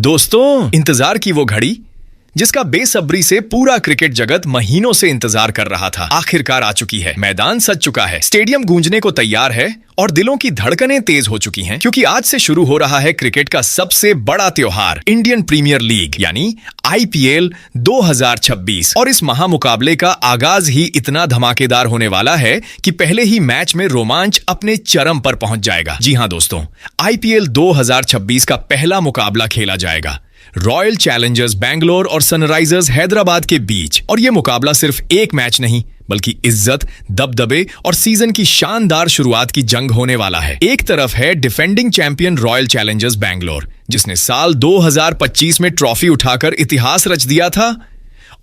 दोस्तों, इंतजार की वो घड़ी जिसका बेसब्री से पूरा क्रिकेट जगत महीनों से इंतजार कर रहा था, आखिरकार आ चुकी है। मैदान सज चुका है, स्टेडियम गूंजने को तैयार है और दिलों की धड़कनें तेज हो चुकी हैं, क्योंकि आज से शुरू हो रहा है क्रिकेट का सबसे बड़ा त्योहार, इंडियन प्रीमियर लीग यानी आईपीएल 2026। और इस महामुकाबले का आगाज ही इतना धमाकेदार होने वाला है कि पहले ही मैच में रोमांच अपने चरम पर पहुंच जाएगा। जी हां दोस्तों, आईपीएल 2026 का पहला मुकाबला खेला जाएगा रॉयल चैलेंजर्स बैंगलोर और सनराइजर्स हैदराबाद के बीच। और यह मुकाबला सिर्फ एक मैच नहीं, बल्कि इज्जत, दबदबे और सीजन की शानदार शुरुआत की जंग होने वाला है। एक तरफ है defending champion royal Challengers Bangalore, जिसने साल 2025 में ट्रॉफी उठाकर इतिहास रच दिया था,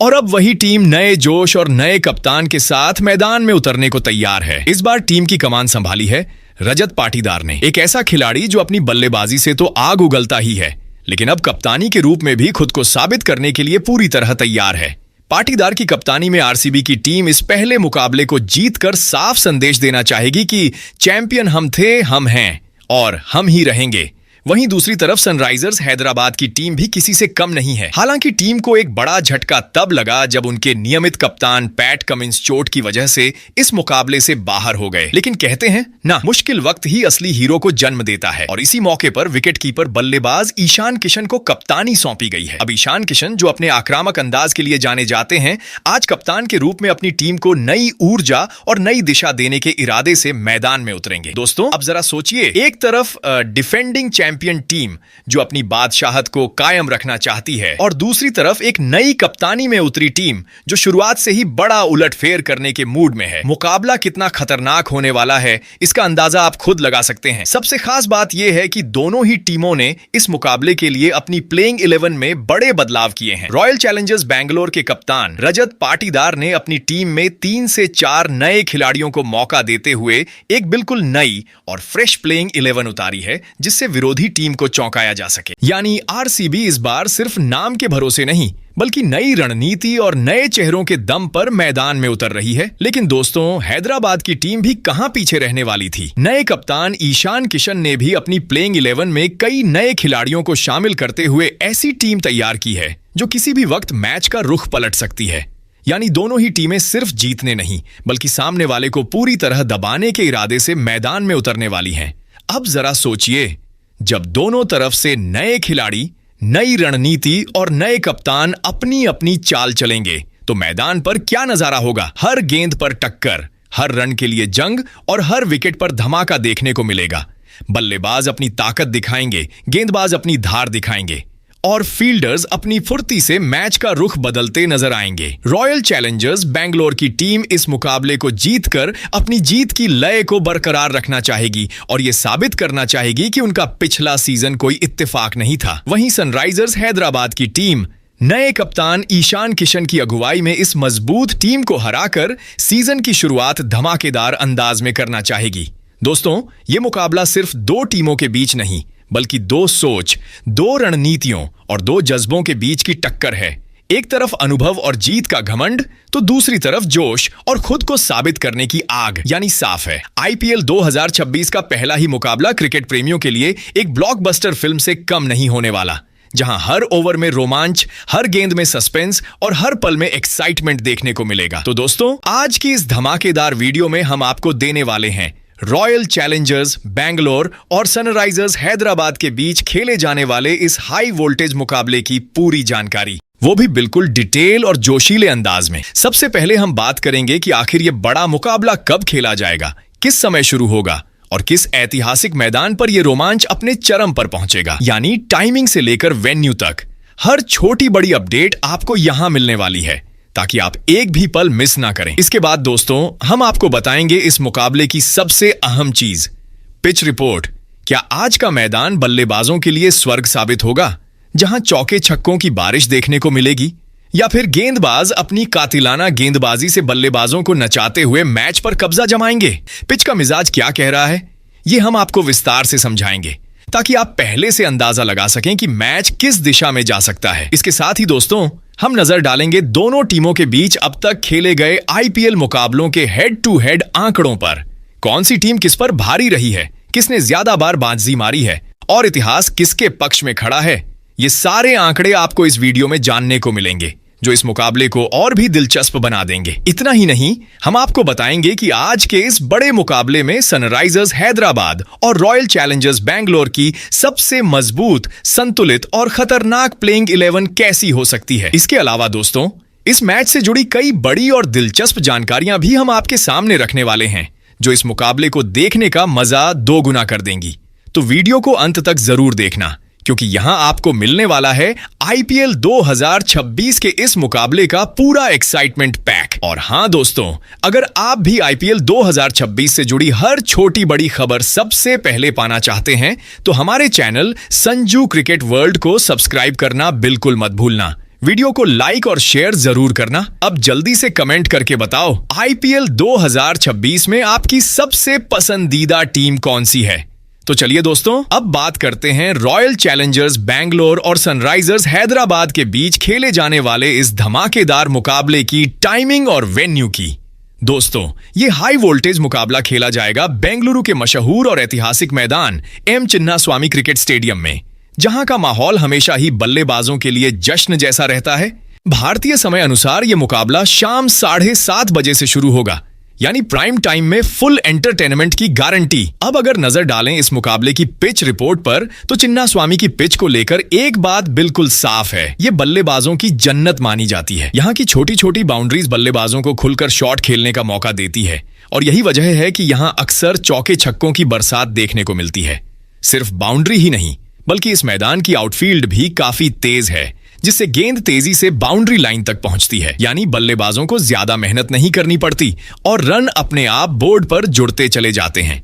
और अब वही टीम नए जोश और नए कप्तान के साथ मैदान में उतरने को तैयार है। इस बार टीम की कमान संभाली है रजत पाटीदार ने, एक ऐसा खिलाड़ी जो अपनी बल्लेबाजी से तो आग उगलता ही है, लेकिन अब कप्तानी के रूप में भी खुद को साबित करने के लिए पूरी तरह तैयार है। पाटीदार की कप्तानी में आरसीबी की टीम इस पहले मुकाबले को जीतकर साफ संदेश देना चाहेगी कि चैंपियन हम थे, हम हैं और हम ही रहेंगे। वहीं दूसरी तरफ सनराइजर्स हैदराबाद की टीम भी किसी से कम नहीं है। हालांकि टीम को एक बड़ा झटका तब लगा जब उनके नियमित कप्तान पैट कमिंस चोट की वजह से इस मुकाबले से बाहर हो गए। लेकिन कहते हैं ना, मुश्किल वक्त ही असली हीरो को जन्म देता है, और इसी मौके पर विकेटकीपर बल्लेबाज ईशान किशन को कप्तानी सौंपी गई है। अब ईशान किशन, जो अपने आक्रामक अंदाज के लिए जाने जाते हैं, आज कप्तान के रूप में अपनी टीम को नई ऊर्जा और नई दिशा देने के इरादे से मैदान में उतरेंगे। दोस्तों, अब जरा सोचिए, एक तरफ डिफेंडिंग चैंपियन टीम जो अपनी बादशाहत को कायम रखना चाहती है, और दूसरी तरफ एक नई कप्तानी में उतरी टीम जो शुरुआत से ही बड़ा उलटफेर करने के मूड में है। मुकाबला कितना खतरनाक होने वाला है, इसका अंदाजा आप खुद लगा सकते हैं। सबसे खास बात यह है कि दोनों ही टीमों ने इस मुकाबले के लिए अपनी प्लेइंग 11 में बड़े बदलाव किए हैं। रॉयल चैलेंजर्स बैंगलोर के कप्तान रजत पाटीदार ने अपनी टीम में 3 से 4 नए खिलाड़ियों को मौका देते हुए एक बिल्कुल नई और फ्रेश प्लेइंग 11 उतारी है, जिससे विरोधी टीम को चौंकाया जा सके। यानी आरसीबी इस बार सिर्फ नाम के भरोसे नहीं, बल्कि नई रणनीति और नए चेहरों के दम पर मैदान में उतर रही है। लेकिन दोस्तों, हैदराबाद की टीम भी कहां पीछे रहने वाली थी। नए कप्तान ईशान किशन ने भी अपनी प्लेइंग 11 में कई नए खिलाड़ियों को शामिल करते हुए ऐसी टीम तैयार की है जो किसी भी वक्त मैच का रुख पलट सकती है। यानी दोनों ही टीमें सिर्फ जीतने नहीं, बल्कि सामने वाले को पूरी तरह दबाने के इरादे से मैदान में उतरने वाली हैं। अब जरा सोचिए, जब दोनों तरफ से नए खिलाड़ी, नई रणनीति और नए कप्तान अपनी अपनी चाल चलेंगे, तो मैदान पर क्या नजारा होगा। हर गेंद पर टक्कर, हर रन के लिए जंग और हर विकेट पर धमाका देखने को मिलेगा। बल्लेबाज अपनी ताकत दिखाएंगे, गेंदबाज अपनी धार दिखाएंगे और फील्डर्स अपनी फुर्ती से मैच का रुख बदलते नजर आएंगे। रॉयल चैलेंजर्स बैंगलोर की टीम इस मुकाबले को जीतकर अपनी जीत की लय को बरकरार रखना चाहेगी और यह साबित करना चाहेगी कि उनका पिछला सीजन कोई इत्तेफाक नहीं था। वहीं सनराइजर्स हैदराबाद की टीम नए कप्तान ईशान किशन की अगुवाई में इस मजबूत टीम को हराकर सीजन की शुरुआत धमाकेदार अंदाज में करना चाहेगी। दोस्तों, यह मुकाबला सिर्फ 2 टीमों के बीच नहीं, बल्कि 2 सोच, 2 रणनीतियों और 2 जज्बों के बीच की टक्कर है। एक तरफ अनुभव और जीत का घमंड, तो दूसरी तरफ जोश और खुद को साबित करने की आग, यानी साफ है। आईपीएल 2026 का पहला ही मुकाबला क्रिकेट प्रेमियों के लिए एक ब्लॉकबस्टर फिल्म से कम नहीं होने वाला, जहां हर ओवर में रोमांच, हर गेंद में सस्पेंस और हर पल में एक्साइटमेंट देखने को मिलेगा। तो दोस्तों, आज की इस धमाकेदार वीडियो में हम आपको देने वाले हैं रॉयल चैलेंजर्स बैंगलोर और सनराइजर्स हैदराबाद के बीच खेले जाने वाले इस हाई वोल्टेज मुकाबले की पूरी जानकारी, वो भी बिल्कुल डिटेल और जोशीले अंदाज में। सबसे पहले हम बात करेंगे कि आखिर ये बड़ा मुकाबला कब खेला जाएगा, किस समय शुरू होगा और किस ऐतिहासिक मैदान पर यह रोमांच अपने चरम पर पहुंचेगा। यानी टाइमिंग से लेकर वेन्यू तक हर छोटी बड़ी अपडेट आपको यहां मिलने वाली है, ताकि आप एक भी पल मिस ना करें। इसके बाद दोस्तों, हम आपको बताएंगे इस मुकाबले की सबसे अहम चीज, पिच रिपोर्ट। क्या आज का मैदान बल्लेबाजों के लिए स्वर्ग साबित होगा, जहां चौके छक्कों की बारिश देखने को मिलेगी, या फिर गेंदबाज अपनी कातिलाना गेंदबाजी से बल्लेबाजों को नचाते हुए मैच पर कब्जा जमाएंगे। पिच का मिजाज क्या कह रहा है, ये हम आपको विस्तार से समझाएंगे, ताकि आप पहले से अंदाजा लगा सकें कि मैच किस दिशा में जा सकता है। इसके साथ ही दोस्तों, हम नजर डालेंगे दोनों टीमों के बीच अब तक खेले गए आईपीएल मुकाबलों के हेड टू हेड आंकड़ों पर। कौन सी टीम किस पर भारी रही है, किसने ज्यादा बार बाजी मारी है और इतिहास किसके पक्ष में खड़ा है, ये सारे आंकड़े आपको इस वीडियो में जानने को मिलेंगे, जो इस मुकाबले को और भी दिलचस्प बना देंगे। इतना ही नहीं, हम आपको बताएंगे कि आज के इस बड़े मुकाबले में सनराइजर्स हैदराबाद और रॉयल चैलेंजर्स बैंगलोर की सबसे मजबूत, संतुलित और खतरनाक प्लेइंग 11 कैसी हो सकती है। इसके अलावा दोस्तों, इस मैच से जुड़ी कई बड़ी और दिलचस्प जानकारियां भी हम आपके सामने रखने वाले हैं, जो इस मुकाबले को देखने का मजा दोगुना कर देंगी। तो वीडियो को अंत तक जरूर देखना, क्योंकि यहां आपको मिलने वाला है आईपीएल 2026 के इस मुकाबले का पूरा एक्साइटमेंट पैक। और हां दोस्तों, अगर आप भी आईपीएल 2026 से जुड़ी हर छोटी बड़ी खबर सबसे पहले पाना चाहते हैं, तो हमारे चैनल संजू क्रिकेट वर्ल्ड को सब्सक्राइब करना बिल्कुल मत भूलना। वीडियो को लाइक और शेयर जरूर करना। अब जल्दी से कमेंट करके बताओ, आईपीएल 2026 में आपकी सबसे पसंदीदा टीम कौन सी है। तो चलिए दोस्तों, अब बात करते हैं रॉयल चैलेंजर्स बैंगलोर और सनराइजर्स हैदराबाद के बीच खेले जाने वाले इस धमाकेदार मुकाबले की टाइमिंग और वेन्यू की। दोस्तों, ये हाई वोल्टेज मुकाबला खेला जाएगा बेंगलुरु के मशहूर और ऐतिहासिक मैदान एम चिन्नास्वामी क्रिकेट स्टेडियम में, जहां का माहौल हमेशा ही बल्लेबाजों के लिए जश्न जैसा रहता है। भारतीय समय अनुसार यह मुकाबला शाम 7:30 बजे से शुरू होगा, यानी प्राइम टाइम में फुल एंटरटेनमेंट की गारंटी। अब अगर नजर डालें इस मुकाबले की पिच रिपोर्ट पर, तो चिन्नास्वामी की पिच को लेकर एक बात बिल्कुल साफ है, ये बल्लेबाजों की जन्नत मानी जाती है। यहाँ की छोटी छोटी बाउंड्रीज बल्लेबाजों को खुलकर शॉट खेलने का मौका देती है, और यही वजह है कि यहाँ अक्सर चौके छक्कों की बरसात देखने को मिलती है। सिर्फ बाउंड्री ही नहीं, बल्कि इस मैदान की आउटफील्ड भी काफी तेज है, जिससे गेंद तेजी से बाउंड्री लाइन तक पहुंचती है, यानी बल्लेबाजों को ज्यादा मेहनत नहीं करनी पड़ती और रन अपने आप बोर्ड पर जुड़ते चले जाते हैं।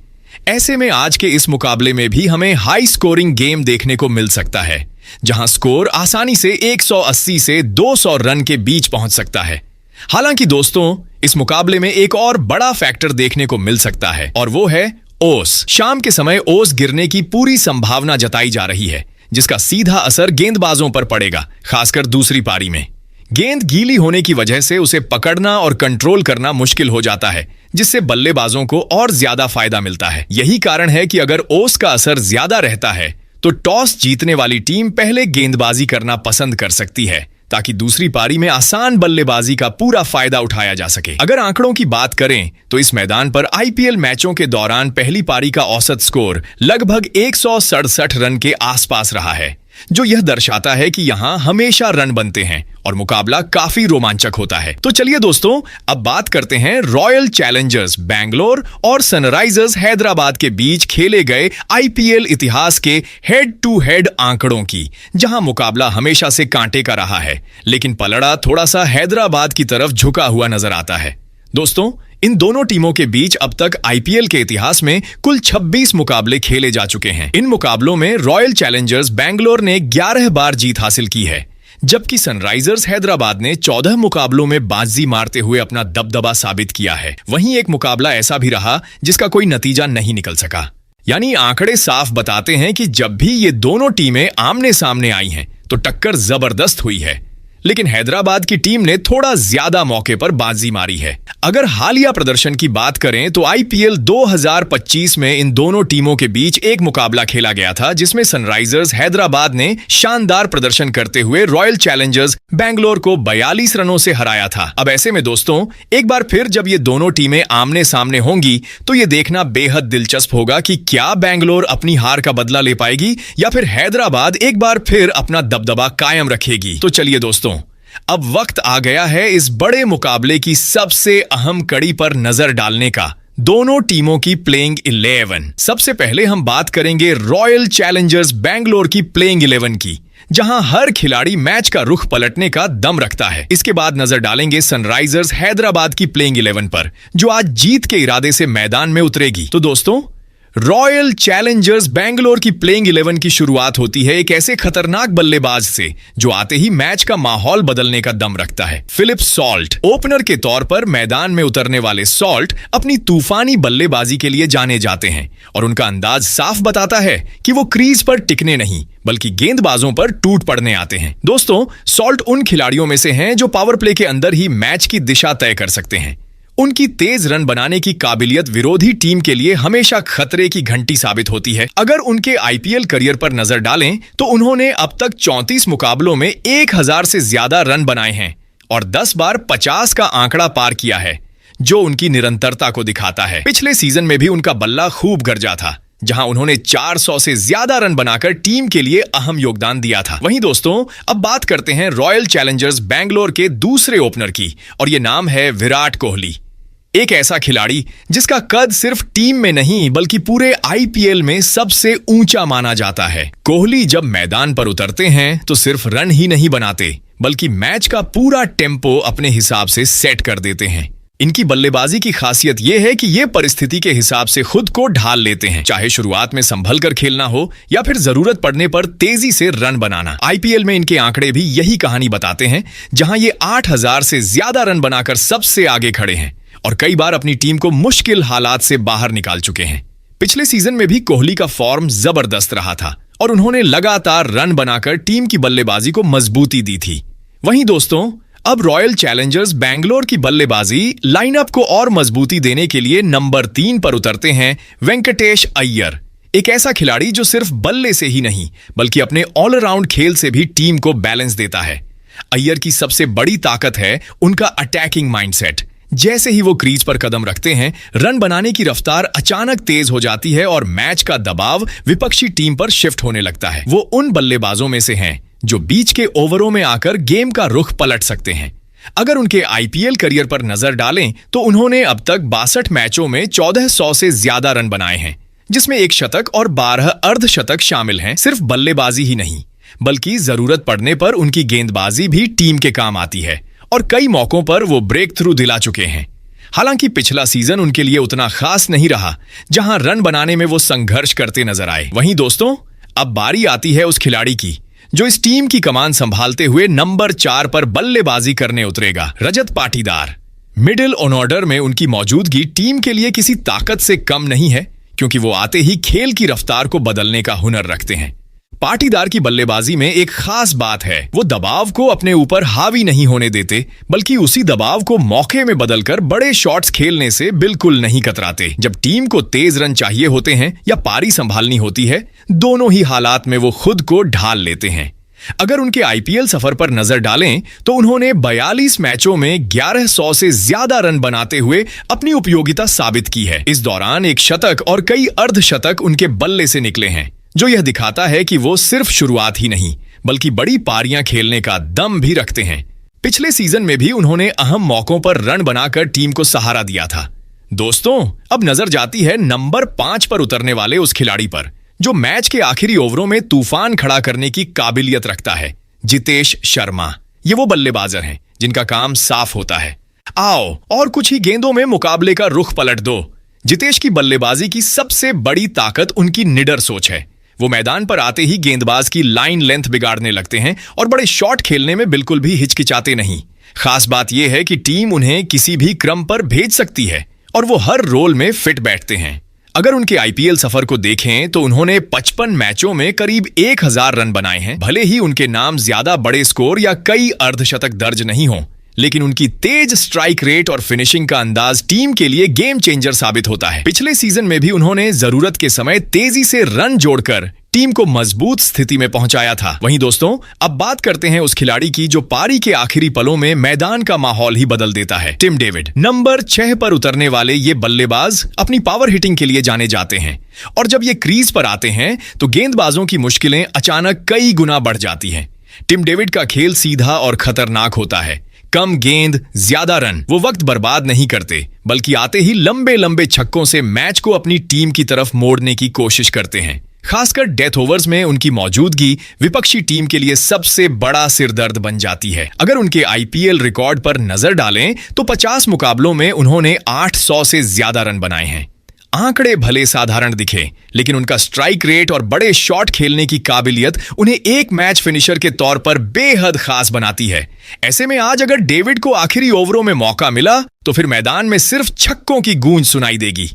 ऐसे में आज के इस मुकाबले में भी हमें हाई स्कोरिंग गेम देखने को मिल सकता है, जहां स्कोर आसानी से 180 से 200 रन के बीच पहुंच सकता है। हालांकि दोस्तों, इस मुकाबले में एक और बड़ा फैक्टर देखने को मिल सकता है, और वो है ओस। शाम के समय ओस गिरने की पूरी संभावना जताई जा रही है, जिसका सीधा असर गेंदबाजों पर पड़ेगा, खासकर दूसरी पारी में। गेंद गीली होने की वजह से उसे पकड़ना और कंट्रोल करना मुश्किल हो जाता है, जिससे बल्लेबाजों को और ज्यादा फायदा मिलता है। यही कारण है कि अगर ओस का असर ज्यादा रहता है, तो टॉस जीतने वाली टीम पहले गेंदबाजी करना पसंद कर सकती है, ताकि दूसरी पारी में आसान बल्लेबाजी का पूरा फायदा उठाया जा सके। अगर आंकड़ों की बात करें, तो इस मैदान पर आईपीएल मैचों के दौरान पहली पारी का औसत स्कोर लगभग 167 रन के आसपास रहा है, जो यह दर्शाता है कि यहां हमेशा रन बनते हैं और मुकाबला काफी रोमांचक होता है। तो चलिए दोस्तों, अब बात करते हैं रॉयल चैलेंजर्स बैंगलोर और सनराइजर्स हैदराबाद के बीच खेले गए आईपीएल इतिहास के हेड टू हेड आंकड़ों की, जहां मुकाबला हमेशा से कांटे का रहा है, लेकिन पलड़ा थोड़ा सा हैदराबाद की तरफ झुका हुआ नजर आता है। दोस्तों, इन दोनों टीमों के बीच अब तक आईपीएल के इतिहास में कुल 26 मुकाबले खेले जा चुके हैं। इन मुकाबलों में रॉयल चैलेंजर्स बैंगलोर ने 11 बार जीत हासिल की है, जबकि सनराइजर्स हैदराबाद ने 14 मुकाबलों में बाजी मारते हुए अपना दबदबा साबित किया है। वहीं एक मुकाबला ऐसा भी रहा जिसका कोई नतीजा नहीं निकल सका। यानी आंकड़े साफ बताते हैं कि जब भी ये दोनों टीमें आमने सामने आई हैं, तो टक्कर जबरदस्त हुई है, लेकिन हैदराबाद की टीम ने थोड़ा ज्यादा मौके पर बाजी मारी है। अगर हालिया प्रदर्शन की बात करें, तो आईपीएल 2025 में इन दोनों टीमों के बीच एक मुकाबला खेला गया था, जिसमें सनराइजर्स हैदराबाद ने शानदार प्रदर्शन करते हुए रॉयल चैलेंजर्स बैंगलोर को 42 रनों से हराया था। अब ऐसे में दोस्तों, एक बार फिर जब ये दोनों टीमें आमने सामने होंगी, तो ये देखना बेहद दिलचस्प होगा कि क्या बैंगलोर अपनी हार का बदला ले पाएगी, या फिर हैदराबाद एक बार फिर अपना दबदबा कायम रखेगी। तो चलिए दोस्तों, अब वक्त आ गया है इस बड़े मुकाबले की सबसे अहम कड़ी पर नजर डालने का, दोनों टीमों की प्लेइंग 11। सबसे पहले हम बात करेंगे रॉयल चैलेंजर्स बैंगलोर की प्लेइंग 11 की, जहां हर खिलाड़ी मैच का रुख पलटने का दम रखता है। इसके बाद नजर डालेंगे सनराइजर्स हैदराबाद की प्लेइंग 11 पर, जो आज जीत के इरादे से मैदान में उतरेगी। तो दोस्तों, रॉयल चैलेंजर्स बैंगलोर की प्लेइंग 11 की शुरुआत होती है एक ऐसे खतरनाक बल्लेबाज से, जो आते ही मैच का माहौल बदलने का दम रखता है, फिलिप सॉल्ट। ओपनर के तौर पर मैदान में उतरने वाले सॉल्ट अपनी तूफानी बल्लेबाजी के लिए जाने जाते हैं, और उनका अंदाज साफ बताता है कि वो क्रीज पर टिकने नहीं, बल्कि गेंदबाजों पर टूट पड़ने आते हैं। दोस्तों, सॉल्ट उन खिलाड़ियों में से हैं जो पावर प्ले के अंदर ही मैच की दिशा तय कर सकते हैं। उनकी तेज रन बनाने की काबिलियत विरोधी टीम के लिए हमेशा खतरे की घंटी साबित होती है। अगर उनके आईपीएल करियर पर नजर डालें तो उन्होंने अब तक 34 मुकाबलों में 1000 से ज्यादा रन बनाए हैं और 10 बार 50 का आंकड़ा पार किया है, जो उनकी निरंतरता को दिखाता है। पिछले सीजन में भी उनका बल्ला खूब गरजा था, जहां उन्होंने 400 से ज्यादा रन बनाकर टीम के लिए अहम योगदान दिया था। वहीं दोस्तों, अब बात करते हैं रॉयल चैलेंजर्स बैंगलोर के दूसरे ओपनर की, और ये नाम है विराट कोहली। एक ऐसा खिलाड़ी जिसका कद सिर्फ टीम में नहीं बल्कि पूरे आईपीएल में सबसे ऊंचा माना जाता है। कोहली जब मैदान पर उतरते हैं तो सिर्फ रन ही नहीं बनाते बल्कि मैच का पूरा टेम्पो अपने हिसाब से सेट कर देते हैं। इनकी बल्लेबाजी की खासियत यह है कि ये परिस्थिति के हिसाब से खुद को ढाल लेते हैं, चाहे शुरुआत में संभल कर खेलना हो या फिर जरूरत पड़ने पर तेजी से रन बनाना। आईपीएल में इनके आंकड़े भी यही कहानी बताते हैं, जहां ये 8000 से ज्यादा रन बनाकर सबसे आगे खड़े हैं और कई बार अपनी टीम को मुश्किल हालात से बाहर निकाल चुके हैं। पिछले सीजन में भी कोहली का फॉर्म जबरदस्त रहा था और उन्होंने लगातार रन बनाकर टीम की बल्लेबाजी को मजबूती दी थी। वहीं दोस्तों, अब रॉयल चैलेंजर्स बैंगलोर की बल्लेबाजी लाइनअप को और मजबूती देने के लिए नंबर 3 पर उतरते हैं वेंकटेश अय्यर। एक ऐसा खिलाड़ी जो सिर्फ बल्ले से ही नहीं बल्कि अपने ऑलराउंड खेल से भी टीम को बैलेंस देता है। अय्यर की सबसे बड़ी ताकत है उनका अटैकिंग माइंडसेट। जैसे ही वो क्रीज पर कदम रखते हैं, रन बनाने की रफ्तार अचानक तेज हो जाती है और मैच का दबाव विपक्षी टीम पर शिफ्ट होने लगता है। वो उन बल्लेबाजों में से हैं जो बीच के ओवरों में आकर गेम का रुख पलट सकते हैं। अगर उनके आईपीएल करियर पर नजर डालें तो उन्होंने अब तक 62 मैचों में 1400 से ज्यादा रन बनाए हैं, जिसमें 1 शतक और 12 अर्धशतक शामिल हैं। सिर्फ बल्लेबाजी ही नहीं बल्कि जरूरत पड़ने पर उनकी गेंदबाजी भी टीम के काम आती है और कई मौकों पर वो ब्रेक थ्रू दिला चुके हैं। हालांकि पिछला सीजन उनके लिए उतना खास नहीं रहा, जहां रन बनाने में वो संघर्ष करते नजर आए। वहीं दोस्तों, अब बारी आती है उस खिलाड़ी की जो इस टीम की कमान संभालते हुए नंबर 4 पर बल्लेबाजी करने उतरेगा, रजत पाटीदार। मिडिल ऑर्डर में उनकी मौजूदगी टीम के लिए किसी ताकत से कम नहीं है, क्योंकि वो आते ही खेल की रफ्तार को बदलने का हुनर रखते हैं। पाटीदार की बल्लेबाजी में एक खास बात है, वो दबाव को अपने ऊपर हावी नहीं होने देते बल्कि उसी दबाव को मौके में बदलकर बड़े शॉट्स खेलने से बिल्कुल नहीं कतराते। जब टीम को तेज रन चाहिए होते हैं या पारी संभालनी होती है, दोनों ही हालात में वो खुद को ढाल लेते हैं। अगर उनके आईपीएल सफर पर नजर डालें तो उन्होंने 42 मैचों में 1100 से ज्यादा रन बनाते हुए अपनी उपयोगिता साबित की है। इस दौरान 1 शतक और कई अर्धशतक उनके बल्ले से निकले हैं, जो यह दिखाता है कि वो सिर्फ शुरुआत ही नहीं बल्कि बड़ी पारियां खेलने का दम भी रखते हैं। पिछले सीजन में भी उन्होंने अहम मौकों पर रन बनाकर टीम को सहारा दिया था। दोस्तों, अब नजर जाती है नंबर 5 पर उतरने वाले उस खिलाड़ी पर जो मैच के आखिरी ओवरों में तूफान खड़ा करने की काबिलियत रखता है, जितेश शर्मा। ये वो बल्लेबाजर हैं जिनका काम साफ होता है, आओ और कुछ ही गेंदों में मुकाबले का रुख पलट दो। जितेश की बल्लेबाजी की सबसे बड़ी ताकत उनकी निडर सोच है। वो मैदान पर आते ही गेंदबाज की लाइन लेंथ बिगाड़ने लगते हैं और बड़े शॉट खेलने में बिल्कुल भी हिचकिचाते नहीं। खास बात यह है कि टीम उन्हें किसी भी क्रम पर भेज सकती है और वो हर रोल में फिट बैठते हैं। अगर उनके आईपीएल सफर को देखें तो उन्होंने 55 मैचों में करीब 1000 रन बनाए हैं। भले ही उनके नाम ज्यादा बड़े स्कोर या कई अर्धशतक दर्ज नहीं हो, लेकिन उनकी तेज स्ट्राइक रेट और फिनिशिंग का अंदाज टीम के लिए गेम चेंजर साबित होता है। पिछले सीजन में भी उन्होंने जरूरत के समय तेजी से रन जोड़कर टीम को मजबूत स्थिति में पहुंचाया था। वहीं दोस्तों, अब बात करते हैं उस खिलाड़ी की जो पारी के आखिरी पलों में मैदान का माहौल ही बदल देता है, टिम डेविड। नंबर 6 पर उतरने वाले ये बल्लेबाज अपनी पावर हिटिंग के लिए जाने जाते हैं और जब ये क्रीज पर आते हैं तो गेंदबाजों की मुश्किलें अचानक कई गुना बढ़ जाती हैं। टिम डेविड का खेल सीधा और खतरनाक होता है। कम गेंद, ज्यादा रन। वो वक्त बर्बाद नहीं करते बल्कि आते ही लंबे लंबे छक्कों से मैच को अपनी टीम की तरफ मोड़ने की कोशिश करते हैं। खासकर डेथ ओवर्स में उनकी मौजूदगी विपक्षी टीम के लिए सबसे बड़ा सिरदर्द बन जाती है। अगर उनके आईपीएल रिकॉर्ड पर नजर डालें तो 50 मुकाबलों में उन्होंने 800 से ज्यादा रन बनाए हैं। आंकड़े भले साधारण दिखे, लेकिन उनका स्ट्राइक रेट और बड़े शॉट खेलने की काबिलियत उन्हें एक मैच फिनिशर के तौर पर बेहद खास बनाती है। ऐसे में आज अगर डेविड को आखिरी ओवरों में मौका मिला तो फिर मैदान में सिर्फ छक्कों की गूंज सुनाई देगी।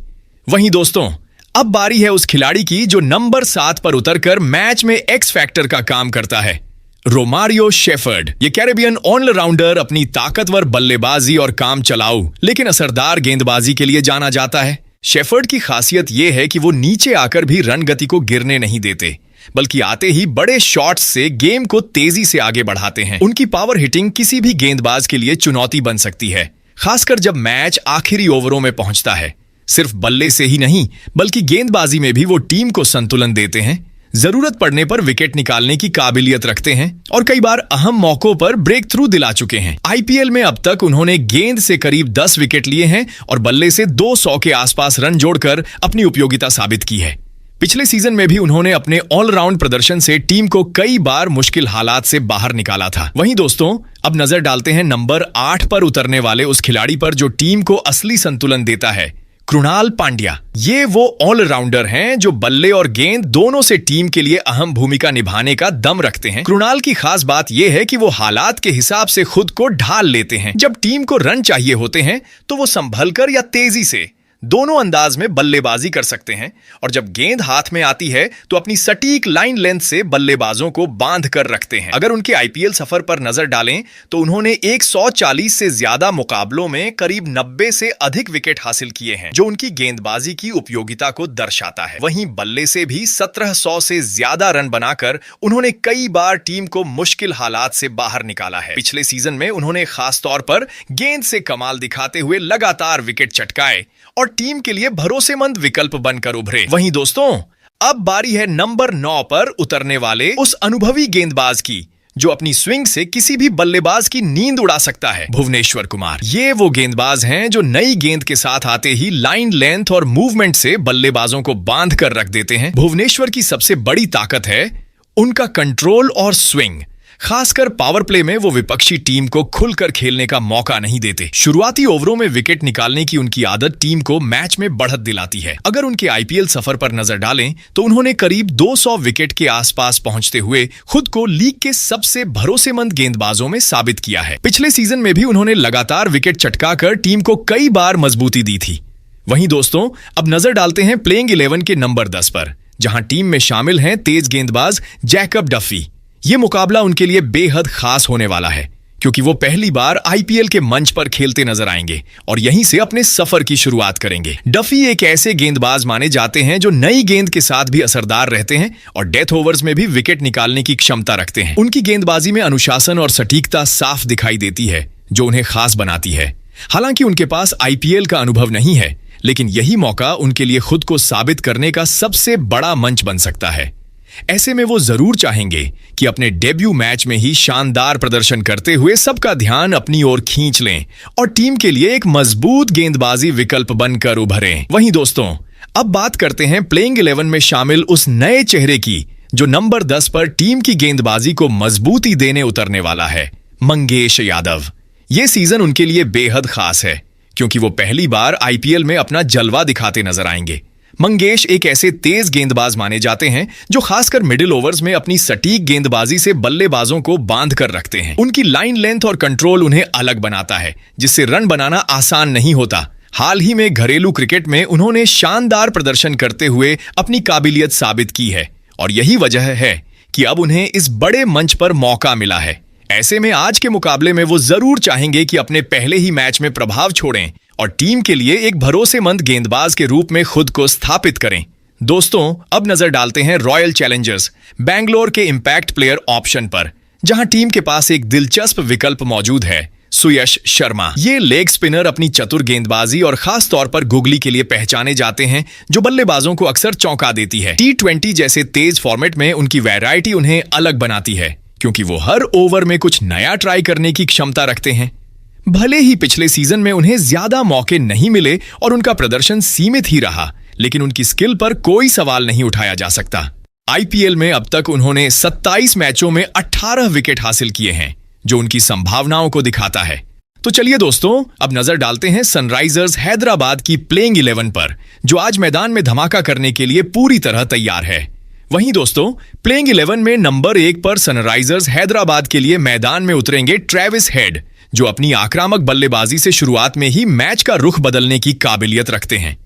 वहीं दोस्तों, अब बारी है उस खिलाड़ी की जो नंबर 7 पर उतरकर मैच में एक्स फैक्टर का काम करता है, रोमारियो शेफर्ड। ये कैरेबियन ऑलराउंडर अपनी ताकतवर बल्लेबाजी और काम चलाऊ लेकिन असरदार गेंदबाजी के लिए जाना जाता है। शेफर्ड की खासियत यह है कि वो नीचे आकर भी रन गति को गिरने नहीं देते, बल्कि आते ही बड़े शॉट्स से गेम को तेजी से आगे बढ़ाते हैं। उनकी पावर हिटिंग किसी भी गेंदबाज के लिए चुनौती बन सकती है, खासकर जब मैच आखिरी ओवरों में पहुंचता है। सिर्फ बल्ले से ही नहीं बल्कि गेंदबाजी में भी वो टीम को संतुलन देते हैं, जरूरत पड़ने पर विकेट निकालने की काबिलियत रखते हैं और कई बार अहम मौकों पर ब्रेक थ्रू दिला चुके हैं। आईपीएल में अब तक उन्होंने गेंद से करीब 10 विकेट लिए हैं और बल्ले से 200 के आसपास रन जोड़कर अपनी उपयोगिता साबित की है। पिछले सीजन में भी उन्होंने अपने ऑलराउंड प्रदर्शन से टीम को कई बार मुश्किल हालात से बाहर निकाला था। वहीं दोस्तों, अब नजर डालते हैं नंबर 8 पर उतरने वाले उस खिलाड़ी पर जो टीम को असली संतुलन देता है, कृणाल पांड्या। ये वो ऑलराउंडर हैं जो बल्ले और गेंद दोनों से टीम के लिए अहम भूमिका निभाने का दम रखते हैं। कृणाल की खास बात यह है कि वो हालात के हिसाब से खुद को ढाल लेते हैं। जब टीम को रन चाहिए होते हैं तो वो संभलकर या तेजी से दोनों अंदाज में बल्लेबाजी कर सकते हैं, और जब गेंद हाथ में आती है तो अपनी सटीक लाइन लेंथ से बल्लेबाजों को बांध कर रखते हैं। अगर उनके आईपीएल सफर पर नजर डालें तो उन्होंने 140 से ज्यादा मुकाबलों में करीब 90 से अधिक विकेट हासिल किए हैं, जो उनकी गेंदबाजी की उपयोगिता को दर्शाता है। वहीं बल्ले से भी 1700 से ज्यादा रन बनाकर उन्होंने कई बार टीम को मुश्किल हालात से बाहर निकाला है। पिछले सीजन में उन्होंने खास तौर पर गेंद से कमाल दिखाते हुए लगातार विकेट चटकाए और टीम के लिए भरोसेमंद विकल्प बनकर उभरे। वहीं दोस्तों, अब बारी है नंबर 9 पर उतरने वाले उस अनुभवी गेंदबाज की जो अपनी स्विंग से किसी भी बल्लेबाज की नींद उड़ा सकता है, भुवनेश्वर कुमार। ये वो गेंदबाज हैं जो नई गेंद के साथ आते ही लाइन लेंथ और मूवमेंट से बल्लेबाजों को बांध कर रख देते हैं। भुवनेश्वर की सबसे बड़ी ताकत है उनका कंट्रोल और स्विंग। खासकर पावर प्ले में वो विपक्षी टीम को खुलकर खेलने का मौका नहीं देते। शुरुआती ओवरों में विकेट निकालने की उनकी आदत टीम को मैच में बढ़त दिलाती है। अगर उनके आईपीएल सफर पर नजर डालें तो उन्होंने करीब 200 विकेट के आसपास पहुंचते हुए खुद को लीग के सबसे भरोसेमंद गेंदबाजों में साबित किया है। पिछले सीजन में भी उन्होंने लगातार विकेट चटकाकर टीम को कई बार मजबूती दी थी। वहीं दोस्तों, अब नजर डालते हैं प्लेइंग 11 के नंबर 10 पर, जहां टीम में शामिल हैं तेज गेंदबाज जैकब डफी। ये मुकाबला उनके लिए बेहद खास होने वाला है, क्योंकि वो पहली बार आईपीएल के मंच पर खेलते नजर आएंगे और यहीं से अपने सफर की शुरुआत करेंगे। डफी एक ऐसे गेंदबाज माने जाते हैं जो नई गेंद के साथ भी असरदार रहते हैं और डेथ ओवर्स में भी विकेट निकालने की क्षमता रखते हैं। उनकी गेंदबाजी में अनुशासन और सटीकता साफ दिखाई देती है, जो उन्हें खास बनाती है। हालांकि उनके पास आईपीएल का अनुभव नहीं है, लेकिन यही मौका उनके लिए खुद को साबित करने का सबसे बड़ा मंच बन सकता है। ऐसे में वो जरूर चाहेंगे कि अपने डेब्यू मैच में ही शानदार प्रदर्शन करते हुए सबका ध्यान अपनी ओर खींच लें और टीम के लिए एक मजबूत गेंदबाजी विकल्प बनकर उभरें। वहीं दोस्तों, अब बात करते हैं प्लेइंग 11 में शामिल उस नए चेहरे की जो नंबर 10 पर टीम की गेंदबाजी को मजबूती देने उतरने वाला है, मंगेश यादव। ये सीजन उनके लिए बेहद खास है, क्योंकि वो पहली बार आईपीएल में अपना जलवा दिखाते नजर आएंगे। मंगेश एक ऐसे तेज गेंदबाज माने जाते हैं जो खासकर मिडिल ओवर्स में अपनी सटीक गेंदबाजी से बल्लेबाजों को बांध कर रखते हैं। उनकी लाइन लेंथ और कंट्रोल उन्हें अलग बनाता है, जिससे रन बनाना आसान नहीं होता। हाल ही में घरेलू क्रिकेट में उन्होंने शानदार प्रदर्शन करते हुए अपनी काबिलियत साबित की है और यही वजह है कि अब उन्हें इस बड़े मंच पर मौका मिला है। ऐसे में आज के मुकाबले में वो जरूर चाहेंगे कि अपने पहले ही मैच में प्रभाव छोड़ें और टीम के लिए एक भरोसेमंद गेंदबाज के रूप में खुद को स्थापित करें। दोस्तों, अब नजर डालते हैं रॉयल चैलेंजर्स बैंगलोर के इंपैक्ट प्लेयर ऑप्शन पर, जहां टीम के पास एक दिलचस्प विकल्प मौजूद है, सुयश शर्मा। ये लेग स्पिनर अपनी चतुर गेंदबाजी और खास तौर पर गुगली के लिए पहचाने जाते हैं, जो बल्लेबाजों को अक्सर चौंका देती है। T20 जैसे तेज फॉर्मेट में उनकी वैरायटी उन्हें अलग बनाती है, क्योंकि वो हर ओवर में कुछ नया ट्राई करने की क्षमता रखते हैं। भले ही पिछले सीजन में उन्हें ज्यादा मौके नहीं मिले और उनका प्रदर्शन सीमित ही रहा, लेकिन उनकी स्किल पर कोई सवाल नहीं उठाया जा सकता। आईपीएल में अब तक उन्होंने 27 मैचों में 18 विकेट हासिल किए हैं, जो उनकी संभावनाओं को दिखाता है। तो चलिए दोस्तों, अब नजर डालते हैं सनराइजर्स हैदराबाद की प्लेइंग 11 पर, जो आज मैदान में धमाका करने के लिए पूरी तरह तैयार है। वहीं दोस्तों, प्लेइंग 11 में नंबर 1 पर सनराइजर्स हैदराबाद के लिए मैदान में उतरेंगे ट्रेविस हेड, जो अपनी आक्रामक बल्लेबाजी से शुरुआत में ही मैच का रुख बदलने की काबिलियत रखते हैं।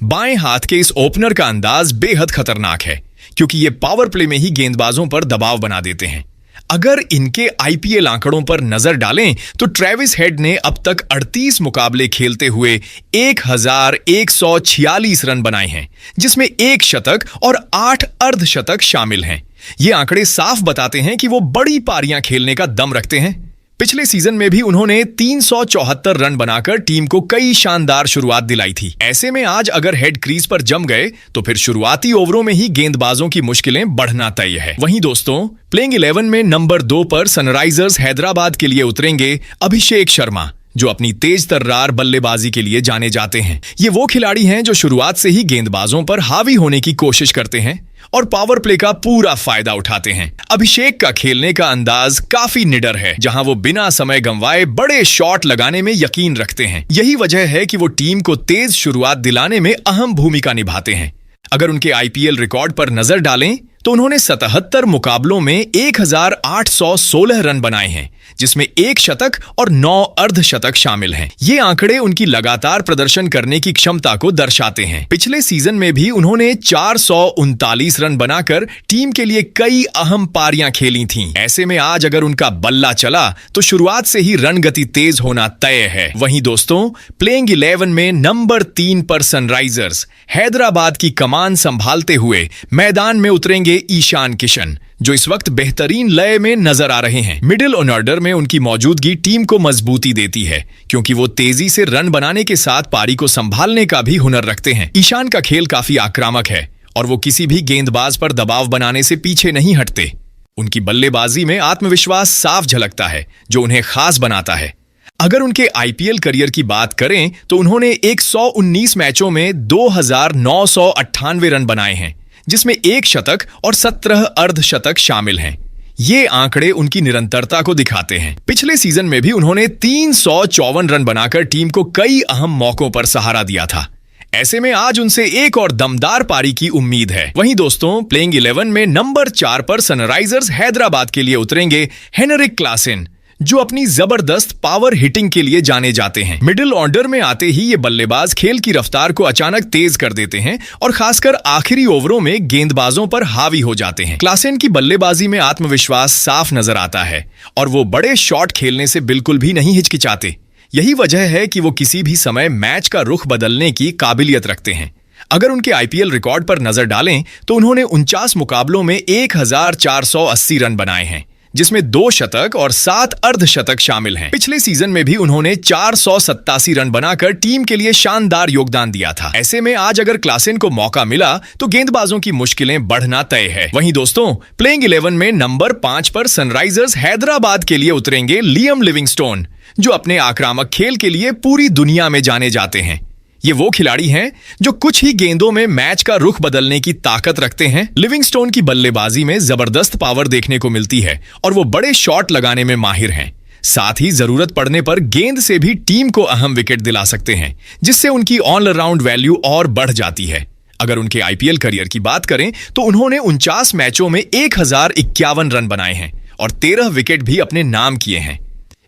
बाएं हाथ के इस ओपनर का अंदाज बेहद खतरनाक है, क्योंकि ये पावर प्ले में ही गेंदबाजों पर दबाव बना देते हैं। अगर इनके आईपीएल आंकड़ों पर नजर डालें तो ट्रेविस हेड ने अब तक 38 मुकाबले खेलते हुए 1146 रन बनाए हैं, जिसमें 1 शतक और 8 अर्धशतक शामिल हैं। ये आंकड़े साफ बताते हैं कि वो बड़ी पारियां खेलने का दम रखते हैं। पिछले सीजन में भी उन्होंने 374 रन बनाकर टीम को कई शानदार शुरुआत दिलाई थी। ऐसे में आज अगर हेड क्रीज पर जम गए तो फिर शुरुआती ओवरों में ही गेंदबाजों की मुश्किलें बढ़ना तय है। वहीं दोस्तों, प्लेइंग 11 में नंबर 2 पर सनराइजर्स हैदराबाद के लिए उतरेंगे अभिषेक शर्मा, जो अपनी तेज तर्रार बल्लेबाजी के लिए जाने जाते हैं। ये वो खिलाड़ी हैं जो शुरुआत से ही गेंदबाजों पर हावी होने की कोशिश करते हैं और पावर प्ले का पूरा फायदा उठाते हैं। अभिषेक का खेलने का अंदाज काफी निडर है, जहां वो बिना समय गंवाए बड़े शॉट लगाने में यकीन रखते हैं। यही वजह है कि वो टीम को तेज शुरुआत दिलाने में अहम भूमिका निभाते हैं। अगर उनके आईपीएल रिकॉर्ड पर नजर डालें तो उन्होंने 77 मुकाबलों में 1816 रन बनाए हैं, जिसमें 1 शतक और 9 अर्धशतक शामिल हैं। ये आंकड़े उनकी लगातार प्रदर्शन करने की क्षमता को दर्शाते हैं। पिछले सीजन में भी उन्होंने 439 रन बनाकर टीम के लिए कई अहम पारियां खेली थीं। ऐसे में आज अगर उनका बल्ला चला तो शुरुआत से ही रन गति तेज होना तय है। वहीं दोस्तों, प्लेइंग 11 में नंबर 3 पर सनराइजर्स हैदराबाद की कमान संभालते हुए मैदान में उतरेंगे ईशान किशन, जो इस वक्त बेहतरीन लय में नजर आ रहे हैं। मिडिल ऑर्डर में उनकी मौजूदगी टीम को मजबूती देती है, क्योंकि वो तेजी से रन बनाने के साथ पारी को संभालने का भी हुनर रखते हैं। ईशान का खेल काफी आक्रामक है और वो किसी भी गेंदबाज पर दबाव बनाने से पीछे नहीं हटते। उनकी बल्लेबाजी में आत्मविश्वास साफ झलकता है, जो उन्हें खास बनाता है। अगर उनके आईपीएल करियर की बात करें तो उन्होंने 119 मैचों में 2998 रन बनाए हैं, जिसमें 1 शतक और 17 अर्धशतक शामिल हैं। ये आंकड़े उनकी निरंतरता को दिखाते हैं। पिछले सीजन में भी उन्होंने 354 रन बनाकर टीम को कई अहम मौकों पर सहारा दिया था। ऐसे में आज उनसे एक और दमदार पारी की उम्मीद है। वहीं दोस्तों, प्लेइंग 11 में नंबर 4 पर सनराइजर्स हैदराबाद के लिए उतरेंगे हेनरिक क्लासेन, जो अपनी जबरदस्त पावर हिटिंग के लिए जाने जाते हैं। मिडिल ऑर्डर में आते ही ये बल्लेबाज खेल की रफ्तार को अचानक तेज कर देते हैं और खासकर आखिरी ओवरों में गेंदबाजों पर हावी हो जाते हैं। क्लासेन की बल्लेबाजी में आत्मविश्वास साफ नजर आता है और वो बड़े शॉट खेलने से बिल्कुल भी नहीं हिचकिचाते। यही वजह है कि वो किसी भी समय मैच का रुख बदलने की काबिलियत रखते हैं। अगर उनके आईपीएल रिकॉर्ड पर नजर डालें तो उन्होंने 49 मुकाबलों में 1480 रन बनाए हैं, जिसमें 2 शतक और 7 अर्धशतक शामिल हैं। पिछले सीजन में भी उन्होंने 487 रन बनाकर टीम के लिए शानदार योगदान दिया था। ऐसे में आज अगर क्लासेन को मौका मिला तो गेंदबाजों की मुश्किलें बढ़ना तय है। वहीं दोस्तों, प्लेइंग 11 में नंबर 5 पर सनराइजर्स हैदराबाद के लिए उतरेंगे लियम लिविंगस्टोन, जो अपने आक्रामक खेल के लिए पूरी दुनिया में जाने जाते हैं। ये वो खिलाड़ी हैं जो कुछ ही गेंदों में मैच का रुख बदलने की ताकत रखते हैं। लिविंगस्टोन की बल्लेबाजी में जबरदस्त पावर देखने को मिलती है और वो बड़े शॉट लगाने में माहिर हैं। साथ ही जरूरत पड़ने पर गेंद से भी टीम को अहम विकेट दिला सकते हैं, जिससे उनकी ऑलराउंड वैल्यू और बढ़ जाती है। अगर उनके आईपीएल करियर की बात करें तो उन्होंने 49 मैचों में 1051 रन बनाए हैं और 13 विकेट भी अपने नाम किए हैं।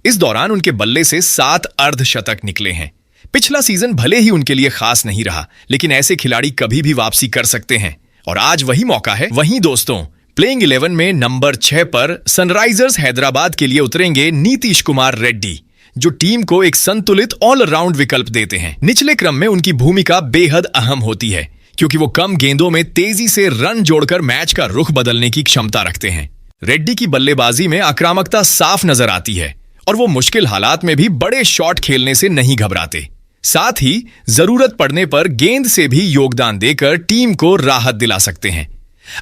इस दौरान उनके बल्ले से 7 अर्धशतक निकले हैं। पिछला सीजन भले ही उनके लिए खास नहीं रहा, लेकिन ऐसे खिलाड़ी कभी भी वापसी कर सकते हैं और आज वही मौका है। वहीं दोस्तों, प्लेइंग 11 में नंबर 6 पर सनराइजर्स हैदराबाद के लिए उतरेंगे नीतीश कुमार रेड्डी, जो टीम को एक संतुलित ऑलराउंड विकल्प देते हैं। निचले क्रम में उनकी भूमिका बेहद अहम होती है, क्योंकि वो कम गेंदों में तेजी से रन जोड़कर मैच का रुख बदलने की क्षमता रखते हैं। रेड्डी की बल्लेबाजी में आक्रामकता साफ नजर आती है और वो मुश्किल हालात में भी बड़े शॉट खेलने से नहीं घबराते। साथ ही जरूरत पड़ने पर गेंद से भी योगदान देकर टीम को राहत दिला सकते हैं।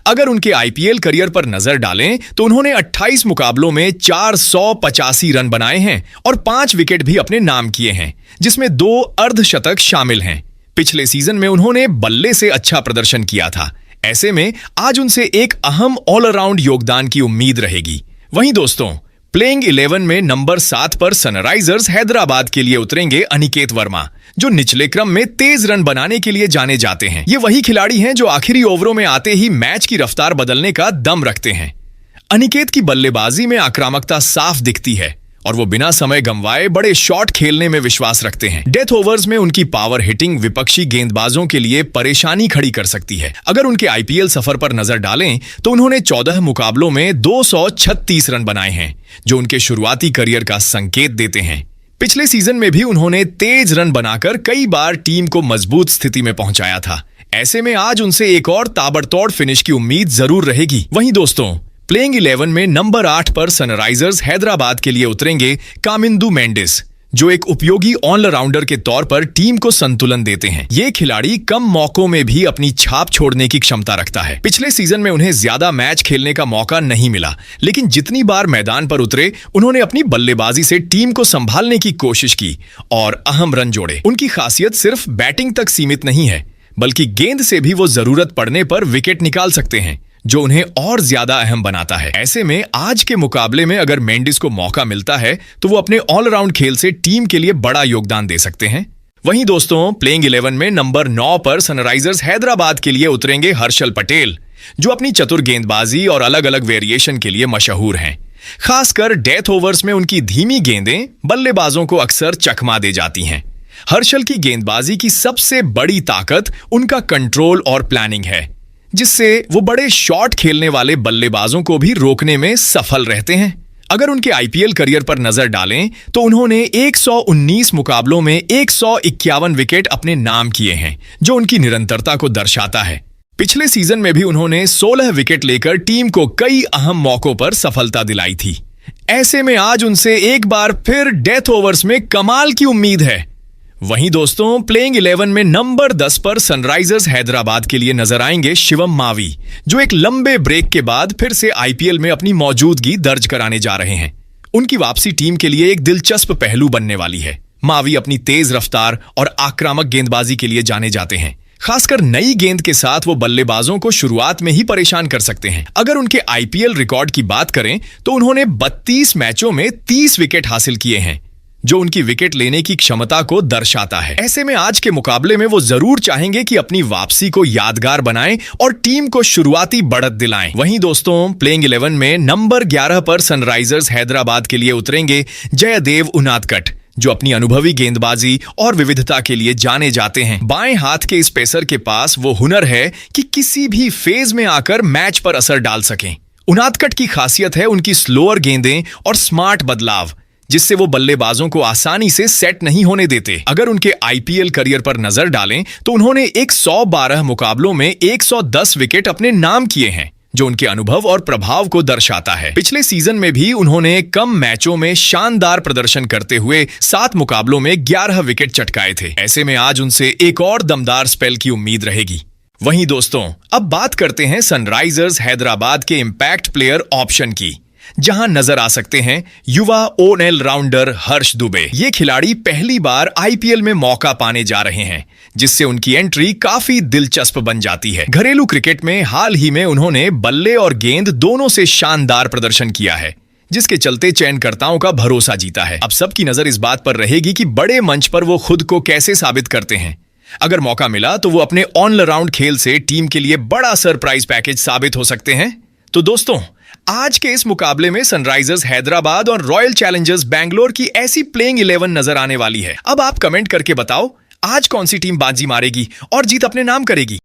अगर उनके आईपीएल करियर पर नजर डालें तो उन्होंने 28 मुकाबलों में 485 रन बनाए हैं और 5 विकेट भी अपने नाम किए हैं, जिसमें 2 अर्धशतक शामिल हैं। पिछले सीजन में उन्होंने बल्ले से अच्छा प्रदर्शन किया था। ऐसे में आज उनसे एक अहम ऑलराउंड योगदान की उम्मीद रहेगी। वहीं दोस्तों, प्लेइंग 11 में नंबर 7 पर सनराइजर्स हैदराबाद के लिए उतरेंगे अनिकेत वर्मा, जो निचले क्रम में तेज रन बनाने के लिए जाने जाते हैं। ये वही खिलाड़ी हैं जो आखिरी ओवरों में आते ही मैच की रफ्तार बदलने का दम रखते हैं। अनिकेत की बल्लेबाजी में आक्रामकता साफ दिखती है और वो बिना समय गंवाए बड़े शॉट खेलने में विश्वास रखते हैं। डेथ ओवर्स में उनकी पावर हिटिंग विपक्षी गेंदबाजों के लिए परेशानी खड़ी कर सकती है। अगर उनके आईपीएल सफर पर नजर डालें तो उन्होंने 14 मुकाबलों में 236 रन बनाए हैं, जो उनके शुरुआती करियर का संकेत देते हैं। पिछले सीजन में भी उन्होंने तेज रन बनाकर कई बार टीम को मजबूत स्थिति में पहुंचाया था। ऐसे में आज उनसे एक और ताबड़तोड़ फिनिश की उम्मीद जरूर रहेगी। वहीं दोस्तों, प्लेइंग 11 में नंबर 8 पर सनराइजर्स हैदराबाद के लिए उतरेंगे कामिंदु मेंडिस, जो एक उपयोगी ऑलराउंडर के तौर पर टीम को संतुलन देते हैं। ये खिलाड़ी कम मौकों में भी अपनी छाप छोड़ने की क्षमता रखता है। पिछले सीजन में उन्हें ज्यादा मैच खेलने का मौका नहीं मिला, लेकिन जितनी बार मैदान पर उतरे उन्होंने अपनी बल्लेबाजी से टीम को संभालने की कोशिश की और अहम रन जोड़े। उनकी खासियत सिर्फ बैटिंग तक सीमित नहीं है, बल्कि गेंद से भी वो जरूरत पड़ने पर विकेट निकाल सकते हैं, जो उन्हें और ज्यादा अहम बनाता है। ऐसे में आज के मुकाबले में अगर मेंडिस को मौका मिलता है तो वो अपने ऑलराउंड खेल से टीम के लिए बड़ा योगदान दे सकते हैं। वहीं दोस्तों, प्लेइंग 11 में नंबर 9 पर सनराइजर्स हैदराबाद के लिए उतरेंगे हर्षल पटेल, जो अपनी चतुर गेंदबाजी और अलग अलग वेरिएशन के लिए मशहूर हैं। खासकर डेथ ओवर्स में उनकी धीमी गेंदें बल्लेबाजों को अक्सर चकमा दे जाती हैं। हर्षल की गेंदबाजी की सबसे बड़ी ताकत उनका कंट्रोल और प्लानिंग है, जिससे वो बड़े शॉट खेलने वाले बल्लेबाजों को भी रोकने में सफल रहते हैं। अगर उनके आईपीएल करियर पर नजर डालें तो उन्होंने 119 मुकाबलों में 151 विकेट अपने नाम किए हैं, जो उनकी निरंतरता को दर्शाता है। पिछले सीजन में भी उन्होंने 16 विकेट लेकर टीम को कई अहम मौकों पर सफलता दिलाई थी। ऐसे में आज उनसे एक बार फिर डेथ ओवर्स में कमाल की उम्मीद है। वहीं दोस्तों, प्लेइंग 11 में नंबर 10 पर सनराइजर्स हैदराबाद के लिए नजर आएंगे शिवम मावी, जो एक लंबे ब्रेक के बाद फिर से आईपीएल में अपनी मौजूदगी दर्ज कराने जा रहे हैं। उनकी वापसी टीम के लिए एक दिलचस्प पहलू बनने वाली है। मावी अपनी तेज रफ्तार और आक्रामक गेंदबाजी के लिए जाने जाते हैं। खासकर नई गेंद के साथ वो बल्लेबाजों को शुरुआत में ही परेशान कर सकते हैं। अगर उनके आईपीएल रिकॉर्ड की बात करें तो उन्होंने 32 मैचों में 30 विकेट हासिल किए हैं, जो उनकी विकेट लेने की क्षमता को दर्शाता है। ऐसे में आज के मुकाबले में वो जरूर चाहेंगे कि अपनी वापसी को यादगार बनाएं और टीम को शुरुआती बढ़त दिलाएं। वहीं दोस्तों, प्लेइंग 11 में नंबर 11 पर सनराइजर्स हैदराबाद के लिए उतरेंगे जयदेव उनादकट, जो अपनी अनुभवी गेंदबाजी और विविधता के लिए जाने जाते हैं। बाएं हाथ के इस पेसर के पास वो हुनर है कि किसी भी फेज में आकर मैच पर असर डाल सकें। उनादकट की खासियत है उनकी स्लोअर गेंदें और स्मार्ट बदलाव, जिससे वो बल्लेबाजों को आसानी से सेट नहीं होने देते। अगर उनके आईपीएल करियर पर नजर डालें तो उन्होंने 112 मुकाबलों में 110 विकेट अपने नाम किए हैं, जो उनके अनुभव और प्रभाव को दर्शाता है। पिछले सीजन में भी उन्होंने कम मैचों में शानदार प्रदर्शन करते हुए 7 मुकाबलों में 11 विकेट चटकाए थे। ऐसे में आज उनसे एक और दमदार स्पेल की उम्मीद रहेगी। वहीं दोस्तों, अब बात करते हैं सनराइजर्स हैदराबाद के इंपैक्ट प्लेयर ऑप्शन की, जहां नजर आ सकते हैं युवा ऑल राउंडर हर्ष दुबे। ये खिलाड़ी पहली बार आईपीएल में मौका पाने जा रहे हैं, जिससे उनकी एंट्री काफी दिलचस्प बन जाती है। घरेलू क्रिकेट में हाल ही में उन्होंने बल्ले और गेंद दोनों से शानदार प्रदर्शन किया है, जिसके चलते चयनकर्ताओं का भरोसा जीता है। अब सबकी नजर इस बात पर रहेगी कि बड़े मंच पर वो खुद को कैसे साबित करते हैं। अगर मौका मिला तो वो अपने ऑलराउंड खेल से टीम के लिए बड़ा सरप्राइज पैकेज साबित हो सकते हैं। तो दोस्तों, आज के इस मुकाबले में सनराइजर्स हैदराबाद और रॉयल चैलेंजर्स बैंगलोर की ऐसी प्लेइंग 11 नजर आने वाली है। अब आप कमेंट करके बताओ आज कौन सी टीम बाजी मारेगी और जीत अपने नाम करेगी।